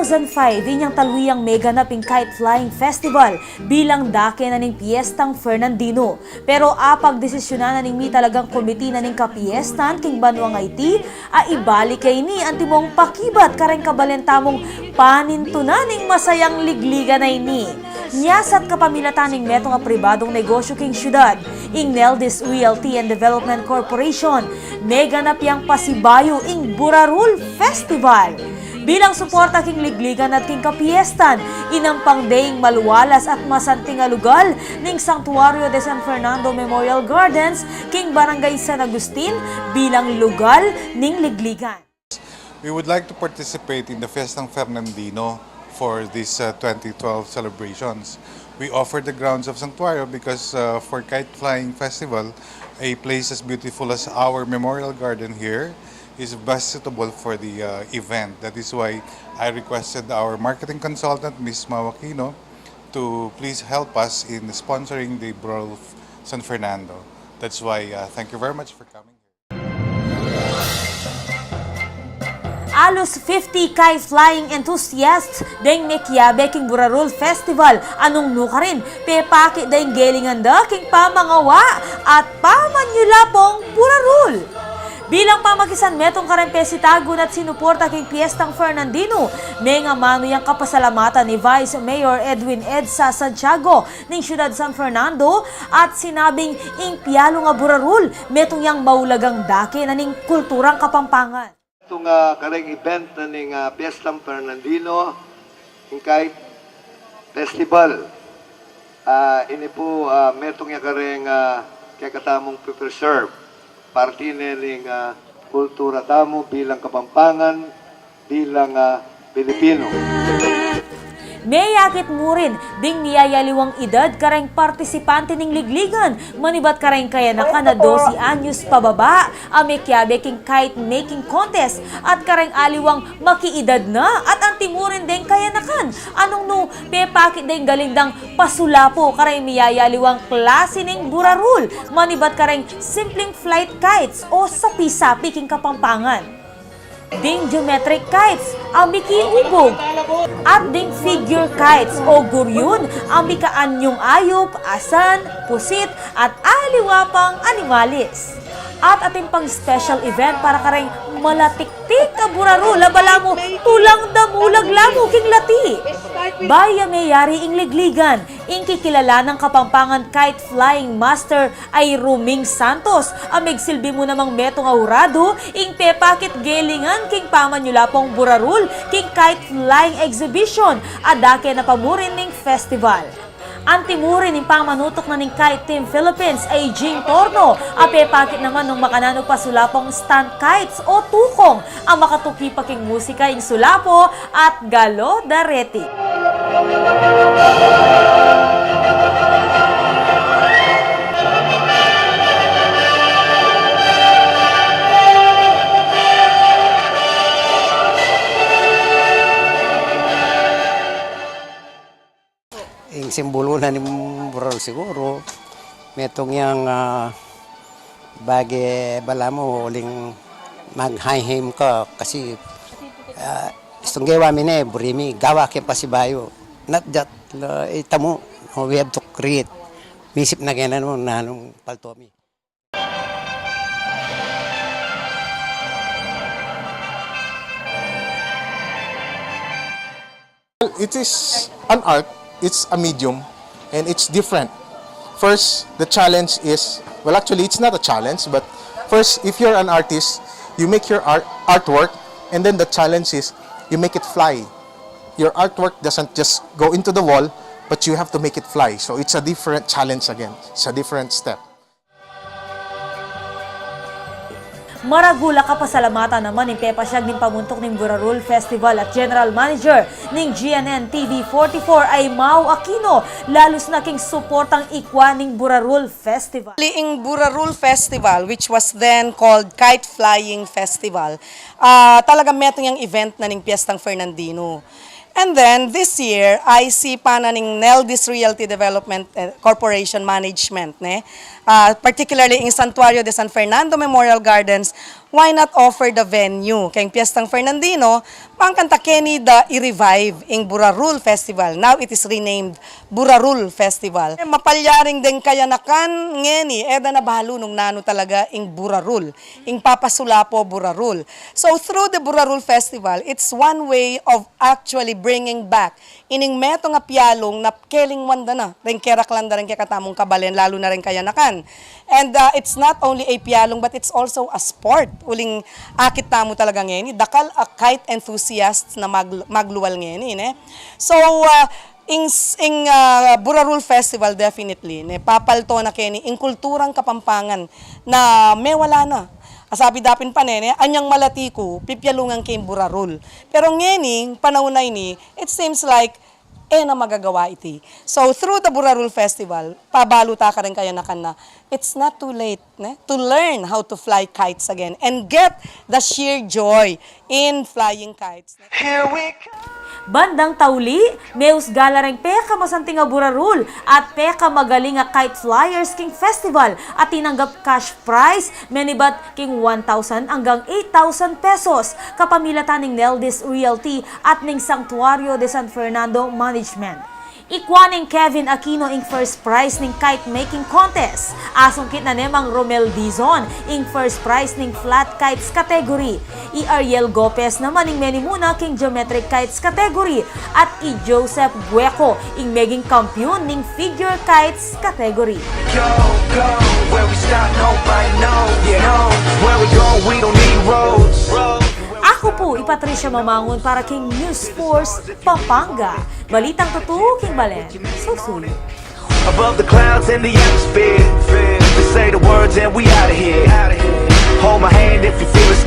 2005, din yung taluyang mega na Kite Flying Festival bilang dake na ning Piestang Fernandino. Pero apag desisyonan na ning mi talagang komite na ning kapiestan king Banwang IT, ibalik kay ni antimong pakibat kareng kabalentamong panintunan ning masayang ligliga na ini. Nyasat kapamilatan ning meto nga pribadong negosyo king syudad, ing Neldis Realty and Development Corporation, mega na piyang pasibayo ing Burarul Festival. Bilang suporta king ligligan at king kapiestan, inampang daying maluwalas at masanting nga lugar ning Santuario de San Fernando Memorial Gardens king Barangay San Agustin bilang lugar ning ligligan. We would like to participate in the Fiestang Fernandino for these 2012 celebrations. We offer the grounds of Santuario because for Kite Flying Festival, a place as beautiful as our Memorial Garden here is best suitable for the event. That is why I requested our marketing consultant, Ms. Mawakino, to please help us in sponsoring the Burarul San Fernando. That's why thank you very much for coming. Alos 50 kite flying enthusiasts deng mekiabe king Burarul Festival anong nuka rin pepaki deng gelingan da king pamangawa at pamanyulapong Burarul. Bilang pamagisan metong karempesitagon at sinuporta king Piestang Fernandino, may nga mano yung kapasalamatan ni Vice Mayor Edwin Edsa Santiago ng Siyudad San Fernando at sinabing impialo nga Burarul metong yang maulagang dake na ning kulturang Kapampangan. Itong kareng event na ning Piestang Fernandino, yung Kite Festival. Ini po metong yung kareng kakatamong preserve. Parte ng kultura tamo bilang Kapampangan, bilang Pilipino. May yakit mo rin ding niyayaliwang edad kareng partisipante ning ligligan. Manibat kareng kaya na kana 12 anyos pababa, amekyabe king kite making contest at kareng aliwang makiedad na at antimurin ding kaya nakan. Anong no, pepakit ding galindang pasulapo kareng niyayaliwang klase ning Burarul. Manibat kareng simpleng flight kites o sapi-sapi king Kapampangan. Ding geometric kites, ang mikiubog, at ding figure kites o guryun, ang mikaanyong ayop, asan, pusit, at aliwapang animalis. At ating pang special event para kareng malatiktik ka Burarul, labala mo tulang damulag lamo king lati. Baya mayari ing ligligan, ing kikilala ng Kapampangan Kite Flying Master ay Ruming Santos. Amig silbi mo namang meto nga urado, ing pepakit gelingan king pamanyulapong Burarul, king Kite Flying Exhibition, adake na pamurin ning festival. Antimurin ng pamanutok na ng Kite Team Philippines ay Jing Torno. Apepakit naman ng makanano pa sulapong stunt kites o tukong ang makatuki paking musika ing sulapo at galo dareti. Yung simbolo na ni Burarul siguro, metong yung bagi bala mo uling mag-high-him ka kasi istong gawa min burimi, gawa kaya pasibayo. Not that, itamo, we have to create. Misip na ganan mo na nung paltomi. It is an art. It's a medium and it's different. First, the challenge is, well actually it's not a challenge, but first if you're an artist, you make your artwork and then the challenge is you make it fly. Your artwork doesn't just go into the wall, but you have to make it fly. So it's a different challenge again. It's a different step. Maragula kapasalamatan naman ng pepasyag ng pamuntok ng Burarul Festival at General Manager ng GNN TV44 ay Mau Aquino, lalos na king suportang ikwa ng Burarul Festival. In Burarul Festival, which was then called Kite Flying Festival, talaga metong yung event na ng Piestang Fernandino. And then, this year, I see pa na ng Neldis Realty Development Corporation Management, particularly in Santuario de San Fernando Memorial Gardens, why not offer the venue? Kayong Piestang Fernandino, pangkanta Kenny da i-revive ing Burarul Festival. Now it is renamed Burarul Festival. Mapalyaring din kaya nakan ngeni, eda na bahalo nung nano talaga ing Burarul, ing Papasulapo Burarul. So through the Burarul Festival, it's one way of actually bringing back ining meto nga pialong na keling wanda na, rin keraklanda rin katamong kabalen, lalo na rin kaya nakan. And it's not only a pialong, but it's also a sport. Uling akit tamo talaga ngayon. Dakal a kite enthusiasts na magluwal ngayon. So, ing Burarul Festival definitely, papalto na kini, ing kulturang Kapampangan na may wala na. Asabi dapin pa anyang malatiku, pipyalungan kay Burarul. Pero ngayon, panahonay ni, it seems like, na magagawa iti. So, through the Burarul Festival, pabaluta ka rin kaya na it's not too late to learn how to fly kites again and get the sheer joy in flying kites. Here we come. Bandang Tauli, meus galareng peka masanting nga Burarul at peka magaling nga Kite Flyers King Festival at tinanggap cash prize menibat king 1,000 hanggang 8,000 pesos kapamilatan ning Neldis Realty at ning Santuario de San Fernando Management. Ikwaning Kevin Aquino ing first prize ning kite making contest. Asungkit na nemang Romel Dizon ing first prize ning flat kites category. Ariel Gopez naman ing menimuna king geometric kites category. At Joseph Gueco ing meging kampiyon ning figure kites category. Go, go, where we stop, nobody knows. No, where we go, we don't need roads. Ako po, Patricia Mamangon para King News Force, Pampanga. Balitang totoo, King Balen. Susulit. Above the clouds in the atmosphere, we say the words and we out of here. Hold my hand if you feel it.